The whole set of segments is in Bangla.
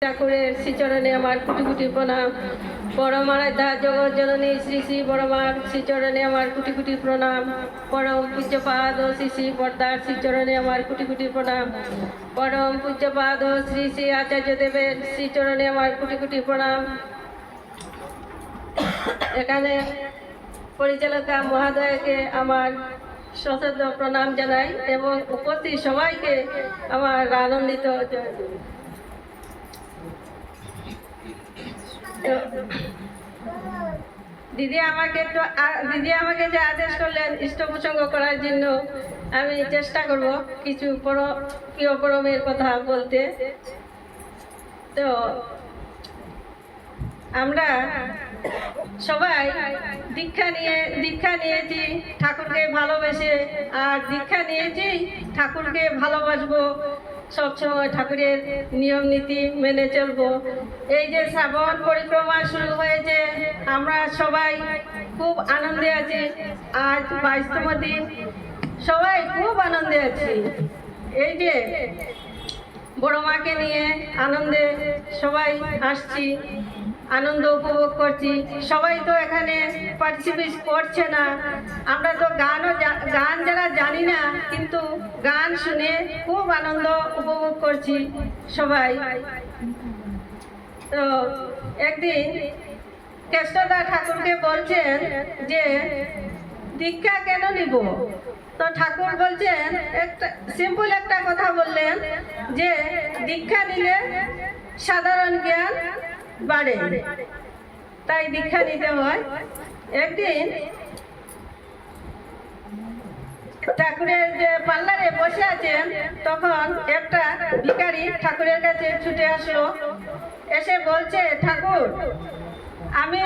ঠাকুরের শ্রীচরণে আমার কোটি কোটি প্রণাম। পরম আরাধ্যা জগৎ জননী শ্রী শ্রী বড়মার শ্রীচরণে আমার কোটি কোটি প্রণাম। পরম পূজ্যপাদ ও শ্রী শ্রী পর্দার শ্রীচরণে আমার কোটি কোটি প্রণাম। পরম পূজ্যপাদ ও শ্রী শ্রী আচার্য দেবের শ্রীচরণে আমার কোটি কোটি প্রণাম। এখানে পরিচালকা মহোদয়কে আমার সশ্রদ্ধ প্রণাম জানাই এবং উপস্থিত সবাইকে আমার আনন্দিত। দিদি আমাকে যে আদেশ করলেন ইষ্ট প্রসঙ্গ করার জন্য, আমি চেষ্টা করব কিছু প্রিয় পরমের কথা বলতে। তো আমরা সবাই দীক্ষা নিয়েছি ঠাকুরকে ভালোবেসে, আর দীক্ষা নিয়েছি ঠাকুরকে ভালোবাসবো, সবসময় ঠাকুরের নিয়ম নীতি মেনে চলবো। এই যে শ্রাবণ পরিক্রমা শুরু হয়েছে, আমরা সবাই খুব আনন্দে আছি। আজ 22তম দিন, সবাই খুব আনন্দে আছি। এই যে বড় মাকে নিয়ে আনন্দে সবাই আসছি, আনন্দ উপভোগ করছি। সবাই তো এখানে পার্টিসিপেট করছে না, আমরা তো গান যারা জানি না, কিন্তু গান শুনে খুব আনন্দ উপভোগ করছি সবাই। তো একদিন কেষ্টদা ঠাকুরকে বলছেন যে দীক্ষা কেন নিব? তো ঠাকুর বলছেন, সিম্পল একটা কথা বললেন যে দীক্ষা নিলে সাধারণ জ্ঞান বাড়ে, তাই দীক্ষা নিতে হয়। একদিন ঠাকুরের যে পাল্লারে বসে আছেন, তখন একটা ভিখারি ঠাকুরের কাছে ছুটে আসলো, এসে বলছে, ঠাকুর, আমি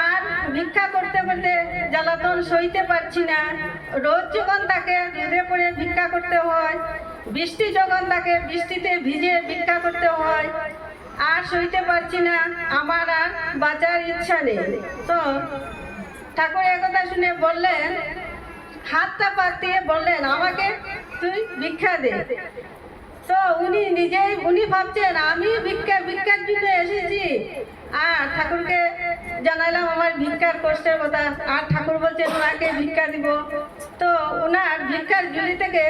আর ভিক্ষা করতে করতে জ্বালাতন সইতে পারছি না। রোজ যখন তাকে রোদে পড়ে ভিক্ষা করতে হয়, বৃষ্টি যখন তাকে বৃষ্টিতে ভিজে ভিক্ষা করতে হয়, আর সইতে পারছি না, আমার আর বাঁচার ইচ্ছা নেই। তো ঠাকুর একথা শুনে বললেন, হাতটা পাতিয়ে বললেন, আমাকে তুই ভিক্ষা দে। তো উনি ভাবছেন আমি ভিক্ষার জন্য এসেছি, আর ঠাকুরকে জানালাম আমার ভিক্ষার কষ্টের কথা, আর ঠাকুর বলছেন ওনাকে ভিক্ষা দিব। তো ওনার ভিক্ষার ঝুলি থেকে,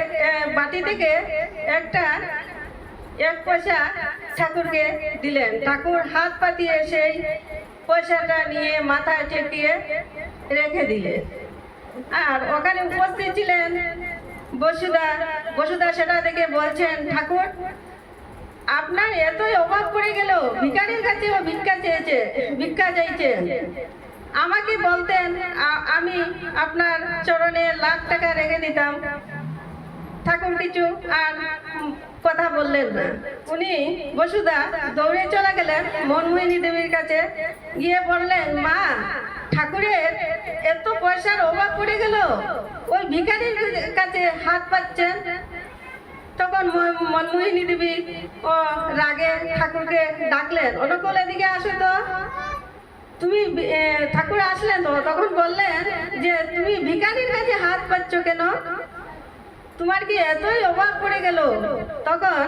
বাটি থেকে এক পয়সা ঠাকুরকে দিলেন। ঠাকুর হাত পাতিয়ে সেই পয়সাটা নিয়ে মাথায় ঠেকিয়ে রেখে দিলেন। আর ওখানে উপস্থিত ছিলেন বসুদা সেটা দেখে বলছেন, ঠাকুর, আপনার এতই অভাব পড়ে গেল, ভিখারির কাছে ভিক্ষা চাইছেন। আমাকে বলতেন, আমি আপনার চরণে লাখ টাকা রেখে দিতাম। ঠাকুর কিছু আর কথা বললেন না। উনি বসুদা দৌড়ে চলে গেলেন মনমোহিনী দেবীর কাছে, গিয়ে বললেন, মা, ঠাকুরের এত পয়সার অভাব পড়ে গেল, ওই ভিখারির কাছে হাত পাচ্ছেন। তখন মনমোহিনী দেবী ও রাগে ঠাকুরকে ডাকলেন, অনুকূল এদিকে আসো তো। তুমি ঠাকুর আসলেন তো, তখন বললেন যে তুমি ভিখারির কাছে হাত পাচ্ছ কেন? তোমার কি এতই অভাব পড়ে গেল? তখন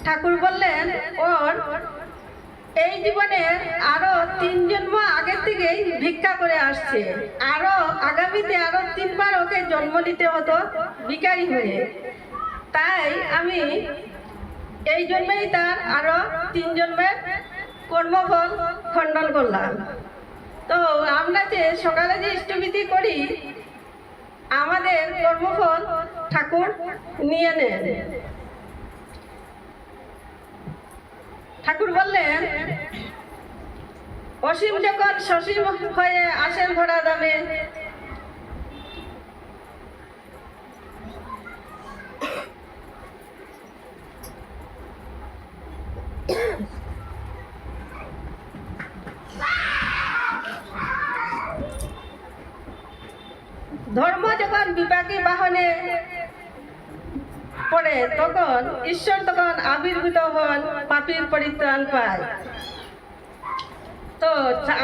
ঠাকুর বললেন, ওর এই জীবনে আরো 3 জন্ম আগের থেকেই ভিক্ষা করে আসছে, আরো আগামীতে আরো 3 বার ওকে জন্ম নিতে হতো ভিখারি হয়ে। তাই আমি এই জন্মেই তার আরো 3 জন্মের কর্মফল খণ্ডন করলাম। তো আমরা যে সকালে যে ইষ্টবিধি করি, আমাদের কর্মফল ঠাকুর নিয়ে নেন। ঠাকুর বললেন, অসীম যখন সসীম হয়ে আসেন ধরা দামে, ধর্ম যখন বিপাকী বাহনে পড়ে, তখন ঈশ্বর তখন আবির্ভূত হন, পাপীর পরিত্রাণ পায়। তো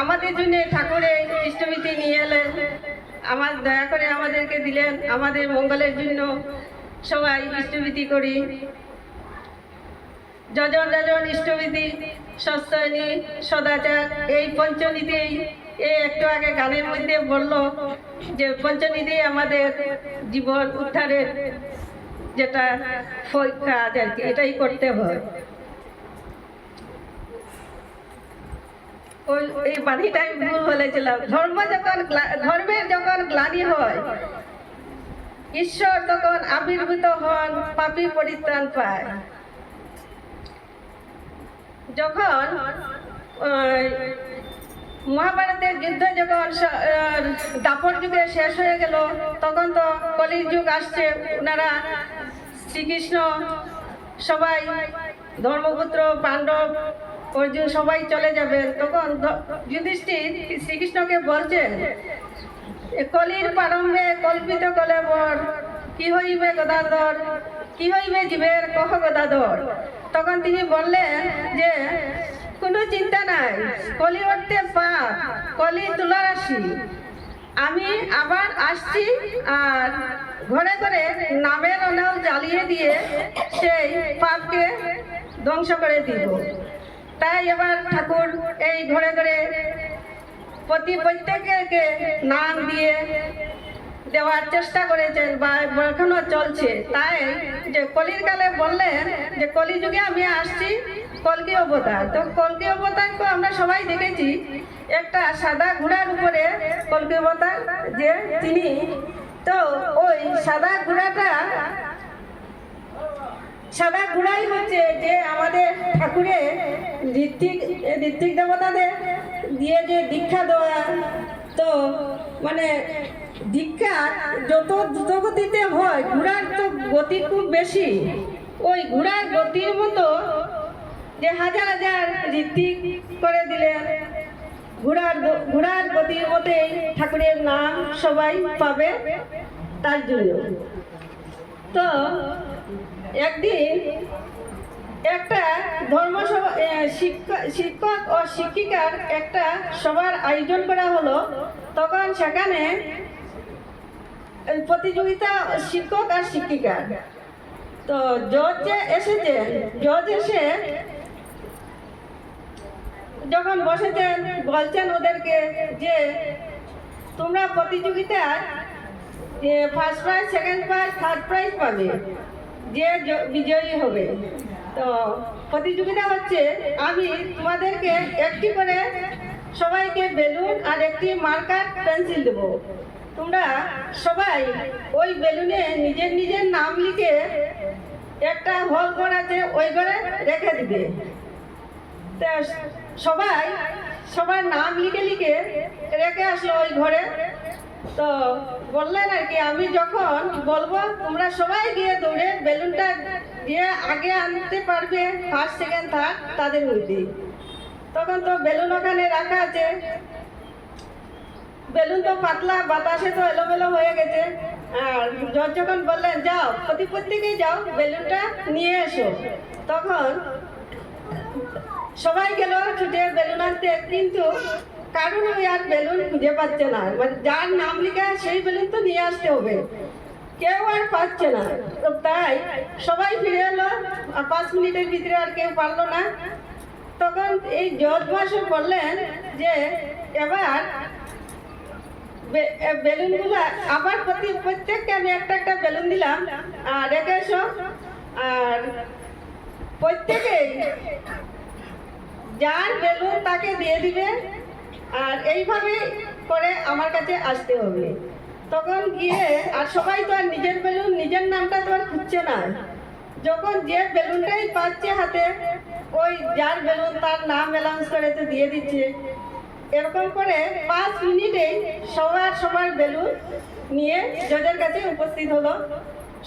আমাদের জন্য ঠাকুরের ইষ্টবিধি নিয়ে এলেন, দয়া করে আমাদেরকে দিলেন, আমাদের মঙ্গলের জন্য সবাই ইষ্টবিধি করি। যজন যজন ইষ্টবিধি সস্যয়নী সদাচার এই পঞ্চনীতি এই একটু আগে গানের মধ্যে বললো যে পঞ্চনীতি আমাদের জীবন উদ্ধারের যেটা কাজ আর কি, এটাই করতে হয়। এই বাণীটাই ভুল বলেছিলাম। ধর্মের যখন গ্লানি হয়, ঈশ্বর তখন আবির্ভূত হন, পাপী পরিত্রাণ পায়। যখন মহাভারতের যুদ্ধ যখন দাপর যুগে শেষ হয়ে গেল, তখন তো কলির যুগ আসছে। ওনারা শ্রীকৃষ্ণ সবাই ধর্মপুত্র পাণ্ডব অর্জুন সবাই চলে যাবেন। তখন যুধিষ্ঠির শ্রীকৃষ্ণকে বলছেন, কলির প্রারম্ভে কল্পিত কলেবর, কি হইবে গদাধর, কি হইবে জীবের কহ গদাধর। তখন তিনি বললেন যে কোনো চিন্তা নাই, কলি অর্থে পাপ, কলি তুলারাশি, আমি আবার আসছি আর ঘরে ঘরে নামের অনাল জ্বালিয়ে দিয়ে সেই পাপকে ধ্বংস করে দিব। তাই এবার ঠাকুর এই ঘরে ঘরে প্রত্যেককে নাম দিয়ে দেওয়ার চেষ্টা করেছেন বা এখনো চলছে। তাই যে কলির কালে বললেন যে কলিযুগে আমি আসছি, কলকি অবতার। তো কলকি অবতারকে আমরা সবাই দেখেছি, একটা সাদা ঘোড়ার উপরে কলকি অবতার যে তিনি, তো ওই সাদা ঘোড়াই হচ্ছে যে আমাদের ঠাকুরের ঋত্বিক দেবতাদের দিয়ে যে দীক্ষা দেওয়া। তো মানে দীক্ষা যত দ্রুতগতিতে হয়, ঘোড়ার তো গতি খুব বেশি, ওই ঘোড়ার গতির মতো যে হাজার হাজার ঋত্বিক করে দিলেন, ঘোড়ার গতির মতেই ঠাকুরের নাম সবাই পাবে তার জন্য। তো একদিন একটা ধর্মসভা শিক্ষক ও শিক্ষিকার একটা সভার আয়োজন করা হলো। তখন সেখানে প্রতিযোগিতা শিক্ষক আর শিক্ষিকা। তো জজ এসে যখন বসেছেন বলছেন ওদেরকে যে তোমরা প্রতিযোগিতায় first prize, second prize, third prize পাবে, যে বিজয়ী হবে। তো প্রতিযোগিতা হচ্ছে, আমি তোমাদেরকে একটি করে সবাইকে বেলুন আর একটি মার্কার পেন্সিল দেবো। তোমরা সবাই ওই বেলুনে নিজের নিজের নাম লিখে একটা হল ঘর আছে, ওই ঘরে রেখে দিবে। তা সবার নাম লিখে রেখে আসলো ওই ঘরে। তো বললেন আর কি, আমি যখন বলবো তোমরা সবাই গিয়ে দৌড়ে বেলুনটা দিয়ে আগে আনতে পারবে, ফার্স্ট সেকেন্ড থার্ড তাদের মধ্যে। তখন তো বেলুন ওখানে রাখা আছে, বেলুন তো পাতলা, বাতাসে তো এলোমেলো হয়ে গেছে। আর জজ যখন বললেন যাও প্রত্যেকেই যাও বেলুনটা নিয়ে এসো, তখন সবাই গেল ছুটে বেলুন আনতে, কিন্তু কারণ ওই আর বেলুন খুঁজে পাচ্ছে না। মানে যার নাম লেখা সেই বেলুন তো নিয়ে আসতে হবে, কেউ আর পাচ্ছে না। তো তাই সবাই ফিরে এলো, 5 মিনিটের ভিতরে আর কেউ পারলো না। তখন এই জজ মহাশয় বললেন যে এবার বেলুনগুলো আবার প্রত্যেককে আমি একটা একটা বেলুন দিলাম, আর রেখে এসো, আর প্রত্যেকেই যার বেলুন তাকে দিয়ে দিবে, আর এইভাবে করে আমার কাছে আসতে হবে। তখন গিয়ে আর সবাই তো আর নিজের বেলুন নিজের নামটা তো আর খুঁজছে না, যখন যে বেলুনটাই পাচ্ছে হাতে, ওই যার বেলুন তার নাম অ্যানাউন্স করে তো দিয়ে দিচ্ছে। এরকম করে 5 মিনিটেই সবার বেলুন নিয়ে জজের কাছে উপস্থিত হলো,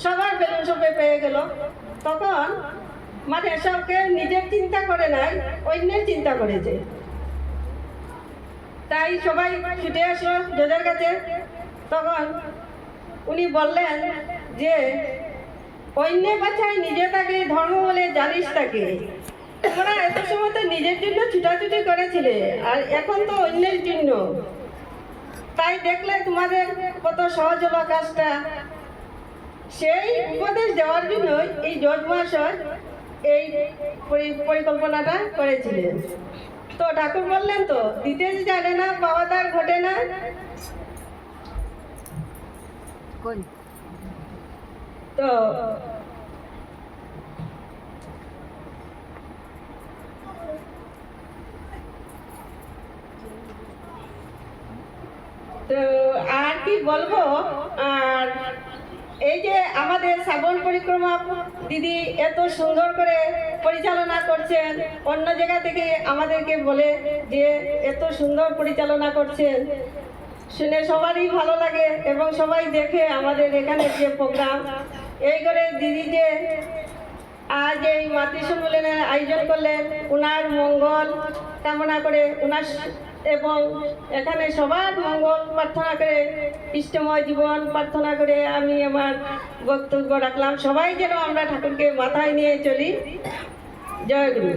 সবার বেলুন সবাই পেয়ে গেল। তখন মানে সবকে নিজের চিন্তা করে নাই, অন্যের চিন্তা করেছে। তাই সবাই ছুটে আসলো জজের কাছে। তখন উনি বললেন যে অন্যে বাছাই নিজে তাকে ধর্ম বলে জানিস তাকে। তোমরা এত সময় তো নিজের জন্য ছুটাছুটি করেছিলে, আর এখন তো অন্যের জন্য। তাই দেখলে তোমাদের কত সহজ হলো কাজটা। সেই উপদেশ দেওয়ার জন্য এই জজ মহাশয় এই পরিকল্পনাটা করেছিলেন। তো ঠাকুর বললেন, তো দিতে জানে না পাওয়া তার ঘটে না। তো তো আর কি বলবো। আর এই যে আমাদের শ্রাবণ পরিক্রমা দিদি এত সুন্দর করে পরিচালনা করছেন, অন্য জায়গা থেকে আমাদেরকে বলে যে এত সুন্দর পরিচালনা করছেন, শুনে সবারই ভালো লাগে এবং সবাই দেখে আমাদের এখানে যে প্রোগ্রাম। এই করে দিদি যে আজ এই মাতৃ সম্মেলনের আয়োজন করলেন, ওনার মঙ্গল কামনা করে ওনার এবং এখানে সবার মঙ্গল প্রার্থনা করে, ইষ্টময় জীবন প্রার্থনা করে আমি আমার বক্তব্য রাখলাম। সবাই যেন আমরা ঠাকুরকে মাথায় নিয়ে চলি। জয় গুরু।